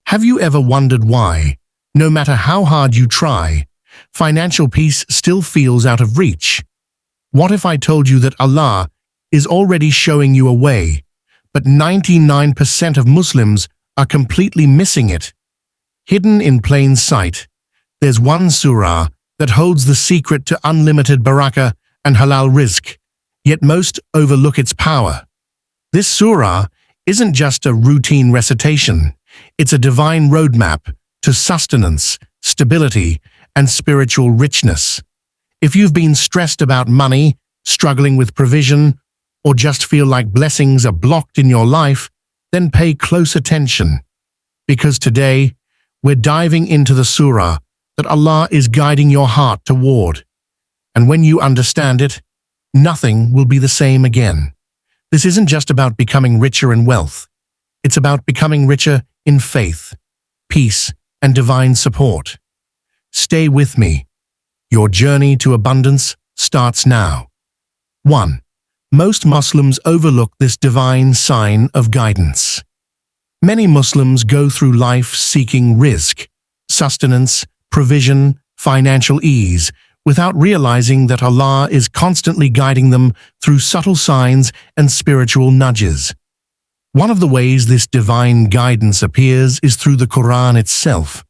Have you ever wondered why, no matter how hard you try, financial peace still feels out of reach? What if I told you that Allah is already showing you a way, but 99% of Muslims are completely missing it? Hidden in plain sight, there's one surah that holds the secret to unlimited barakah and halal rizq, yet most overlook its power. This surah isn't just a routine recitation, it's a divine roadmap to sustenance, stability, and spiritual richness. If you've been stressed about money, struggling with provision, or just feel like blessings are blocked in your life, then pay close attention. Because today, we're diving into the surah that Allah is guiding your heart toward. And when you understand it, nothing will be the same again. This isn't just about becoming richer in wealth. It's about becoming richer in faith, peace, and divine support. Stay with me. Your journey to abundance starts now. 1. Most Muslims overlook this divine sign of guidance. Many Muslims go through life seeking rizq, sustenance, provision, financial ease, without realizing that Allah is constantly guiding them through subtle signs and spiritual nudges. One of the ways this divine guidance appears is through the Quran itself.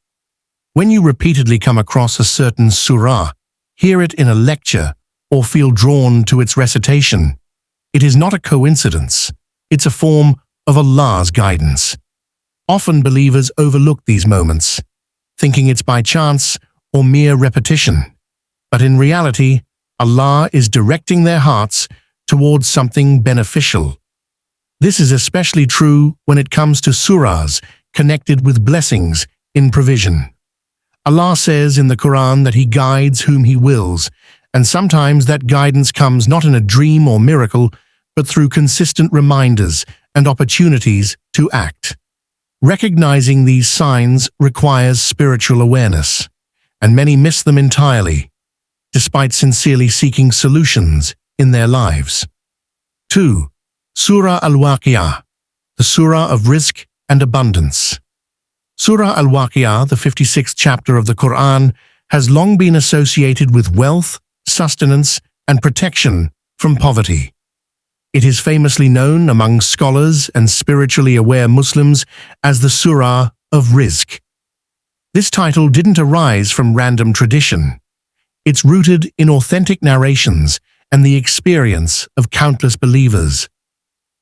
When you repeatedly come across a certain surah, hear it in a lecture, or feel drawn to its recitation, it is not a coincidence. It's a form of Allah's guidance. Often believers overlook these moments, thinking it's by chance or mere repetition. But in reality, Allah is directing their hearts towards something beneficial. This is especially true when it comes to surahs connected with blessings in provision. Allah says in the Quran that He guides whom He wills, and sometimes that guidance comes not in a dream or miracle, but through consistent reminders and opportunities to act. Recognizing these signs requires spiritual awareness, and many miss them entirely, despite sincerely seeking solutions in their lives. 2. Surah Al-Waqi'ah, the Surah of Rizq and Abundance. Surah Al-Waqi'ah, the 56th chapter of the Quran, has long been associated with wealth, sustenance, and protection from poverty. It is famously known among scholars and spiritually aware Muslims as the Surah of Rizq. This title didn't arise from random tradition. It's rooted in authentic narrations and the experience of countless believers.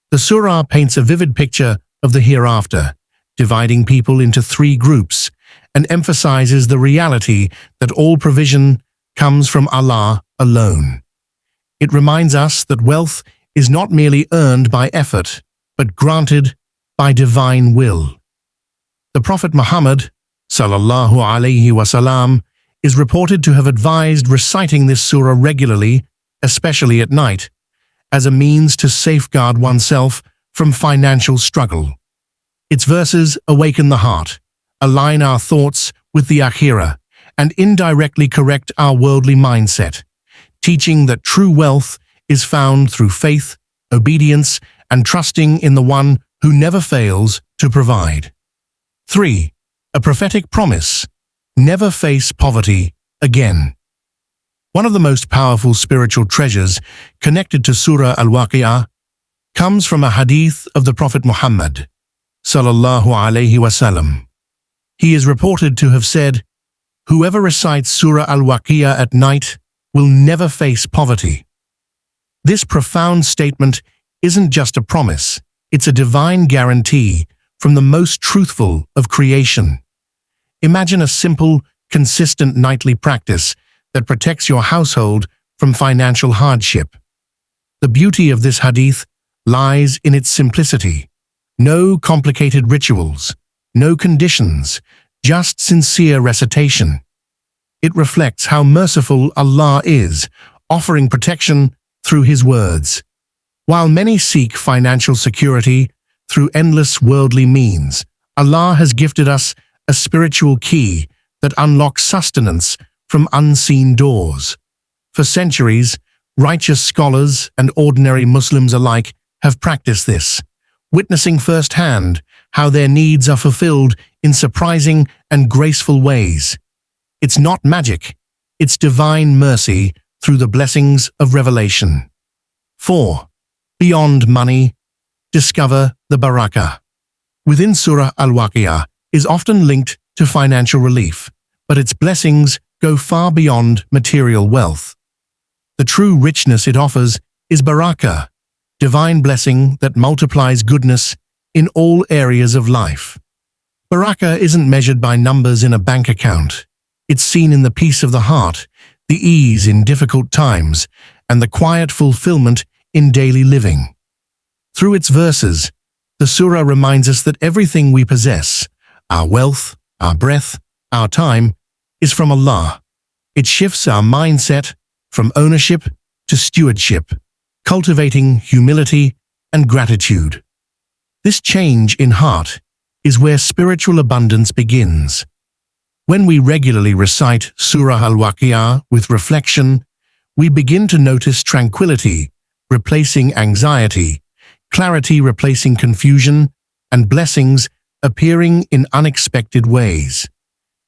The surah paints a vivid picture of the hereafter, dividing people into 3 groups, and emphasizes the reality that all provision comes from Allah alone. It reminds us that wealth is not merely earned by effort, but granted by divine will. The Prophet Muhammad, sallallahu alaihi wasallam, is reported to have advised reciting this surah regularly, especially at night, as a means to safeguard oneself from financial struggle. Its verses awaken the heart, align our thoughts with the akhirah, and indirectly correct our worldly mindset, teaching that true wealth is found through faith, obedience, and trusting in the one who never fails to provide. 3. A prophetic promise: never face poverty again. One of the most powerful spiritual treasures connected to Surah Al-Waqi'ah comes from a hadith of the Prophet Muhammad, sallallahu alaihi wasallam. He is reported to have said, "Whoever recites Surah Al-Waqi'ah at night will never face poverty." This profound statement isn't just a promise, it's a divine guarantee from the most truthful of creation. Imagine a simple, consistent nightly practice that protects your household from financial hardship. The beauty of this hadith lies in its simplicity. No complicated rituals, no conditions, just sincere recitation. It reflects how merciful Allah is, offering protection through His words. While many seek financial security through endless worldly means, Allah has gifted us a spiritual key that unlocks sustenance from unseen doors. For centuries, righteous scholars and ordinary Muslims alike have practiced this, witnessing firsthand how their needs are fulfilled in surprising and graceful ways. It's not magic, it's divine mercy through the blessings of revelation. 4. Beyond money, discover the Barakah. Within Surah Al-Waqi'ah is often linked to financial relief, but its blessings go far beyond material wealth. The true richness it offers is Barakah, divine blessing that multiplies goodness in all areas of life. Barakah isn't measured by numbers in a bank account. It's seen in the peace of the heart, the ease in difficult times, and the quiet fulfillment in daily living. Through its verses, the surah reminds us that everything we possess, our wealth, our breath, our time, is from Allah. It shifts our mindset from ownership to stewardship, cultivating humility and gratitude. This change in heart is where spiritual abundance begins. When we regularly recite Surah Al-Waqi'ah with reflection, we begin to notice tranquility replacing anxiety, clarity replacing confusion, and blessings appearing in unexpected ways.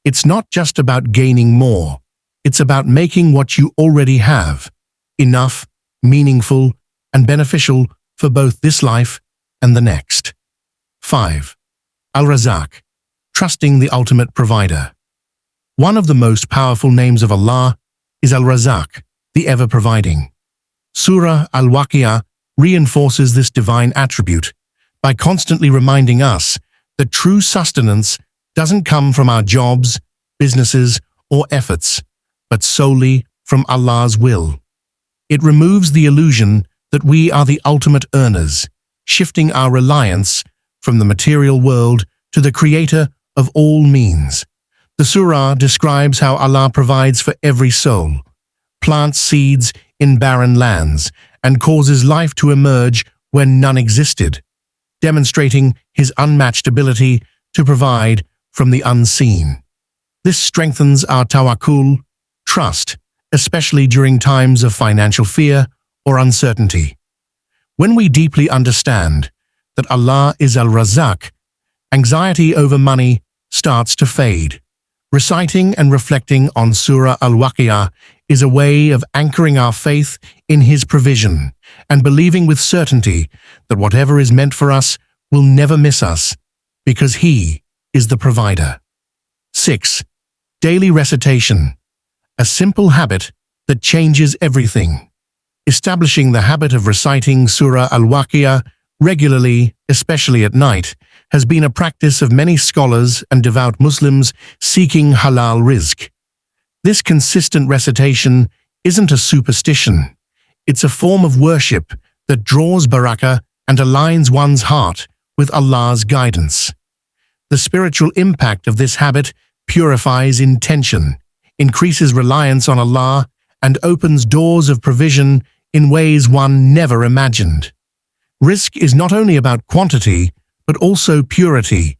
It's not just about gaining more, it's about making what you already have enough, meaningful, and beneficial for both this life and the next. 5. Al-Razzaq, trusting the ultimate provider. One of the most powerful names of Allah is Al-Razzaq, the ever-providing. Surah Al-Waqiah reinforces this divine attribute by constantly reminding us that true sustenance doesn't come from our jobs, businesses, or efforts, but solely from Allah's will. It removes the illusion that we are the ultimate earners, shifting our reliance from the material world to the Creator of all means. The surah describes how Allah provides for every soul, plants seeds in barren lands, and causes life to emerge where none existed, demonstrating His unmatched ability to provide from the unseen. This strengthens our tawakkul, trust, especially during times of financial fear or uncertainty. When we deeply understand that Allah is Al-Razzaq, anxiety over money starts to fade. Reciting and reflecting on Surah Al-Waqi'ah is a way of anchoring our faith in His provision and believing with certainty that whatever is meant for us will never miss us, because He is the provider. 6. Daily recitation, a simple habit that changes everything. Establishing the habit of reciting Surah Al-Waqi'ah regularly, especially at night, has been a practice of many scholars and devout Muslims seeking halal rizq. This consistent recitation isn't a superstition. It's a form of worship that draws barakah and aligns one's heart with Allah's guidance. The spiritual impact of this habit purifies intention, increases reliance on Allah, and opens doors of provision in ways one never imagined. Rizq is not only about quantity, but also purity.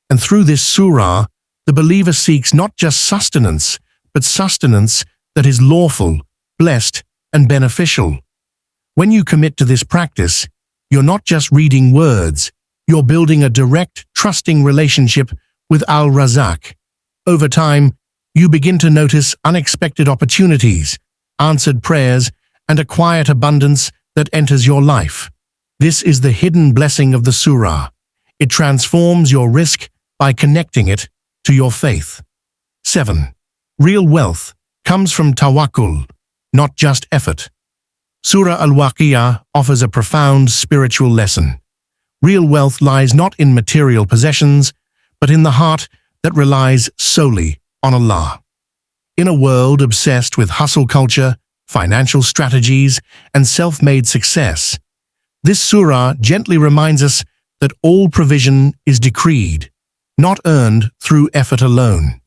And through this surah, the believer seeks not just sustenance, but sustenance that is lawful, blessed, and beneficial. When you commit to this practice, you're not just reading words, you're building a direct, trusting relationship with Al-Razzaq. Over time, you begin to notice unexpected opportunities, answered prayers, and a quiet abundance that enters your life. This is the hidden blessing of the surah. It transforms your rizq by connecting it to your faith. 7. Real wealth comes from tawakkul, not just effort. Surah Al-Waqi'ah offers a profound spiritual lesson. Real wealth lies not in material possessions, but in the heart that relies solely on Allah. In a world obsessed with hustle culture, financial strategies, and self-made success, this surah gently reminds us that all provision is decreed, not earned through effort alone.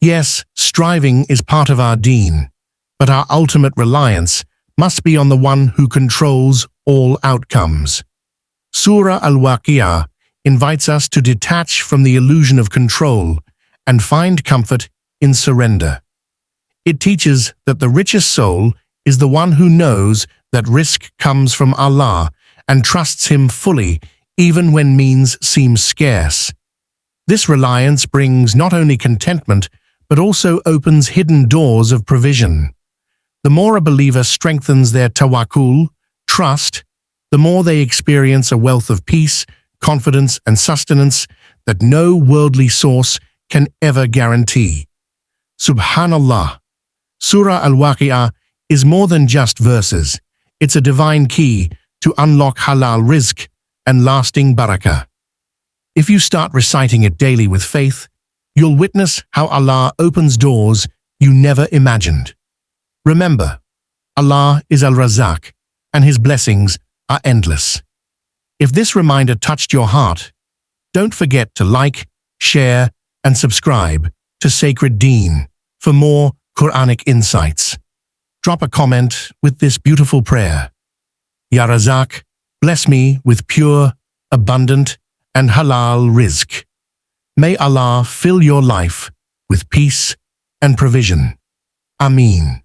Yes, striving is part of our Deen, but our ultimate reliance must be on the one who controls all outcomes. Surah Al-Waqi'ah invites us to detach from the illusion of control and find comfort in surrender. It teaches that the richest soul is the one who knows that rizq comes from Allah and trusts Him fully even when means seem scarce. This reliance brings not only contentment, but also opens hidden doors of provision. The more a believer strengthens their tawakkul, trust, the more they experience a wealth of peace, confidence, and sustenance that no worldly source can ever guarantee. Subhanallah. Surah Al-Waqi'ah is more than just verses. It's a divine key to unlock halal rizq and lasting barakah. If you start reciting it daily with faith, you'll witness how Allah opens doors you never imagined. Remember, Allah is Al-Razzaq, and His blessings are endless. If this reminder touched your heart, don't forget to like, share, and subscribe to Sacred Deen for more Quranic insights. Drop a comment with this beautiful prayer. Ya Razzaq, bless me with pure, abundant, and halal rizq. May Allah fill your life with peace and provision. Ameen.